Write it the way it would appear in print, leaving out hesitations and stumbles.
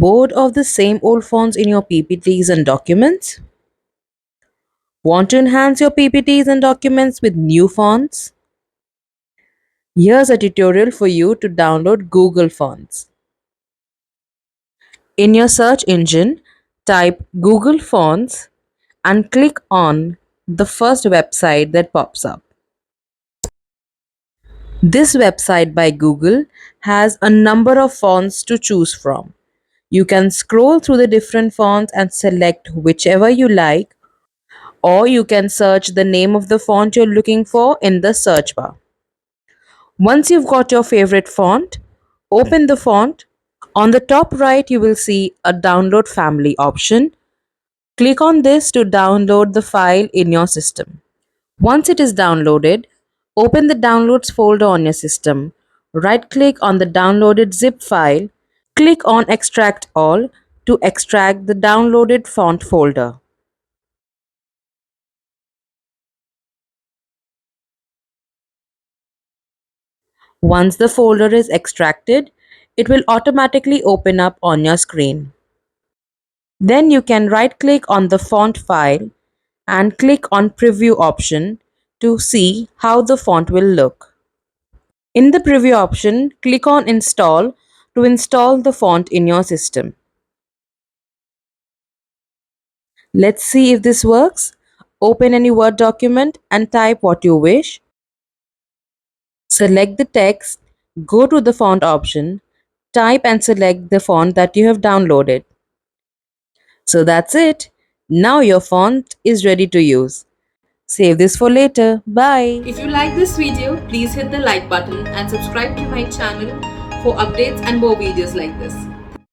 Bored of the same old fonts in your PPTs and documents? Want to enhance your PPTs and documents with new fonts? Here's a tutorial for you to download Google Fonts. In your search engine, type Google Fonts and click on the first website that pops up. This website by Google has a number of fonts to choose from. You can scroll through the different fonts and select whichever you like, or you can search the name of the font you're looking for in the search bar. Once you've got your favorite font, open the font. On the top right, you will see a download family option. Click on this to download the file in your system. Once it is downloaded, open the downloads folder on your system. Right click on the downloaded zip file. Click on extract all to extract the downloaded font folder. Once the folder is extracted, it will automatically open up on your screen. Then you can right click on the font file and click on preview option to see how the font will look. In the preview option, click on install to install the font in your system. Let's see if this works. Open any Word document and type what you wish. Select the text, go to the font option, type and select the font that you have downloaded. So that's it. Now your font is ready to use. Save this for later. Bye. If you like this video, please hit the like button and subscribe to my channel for updates and more videos like this.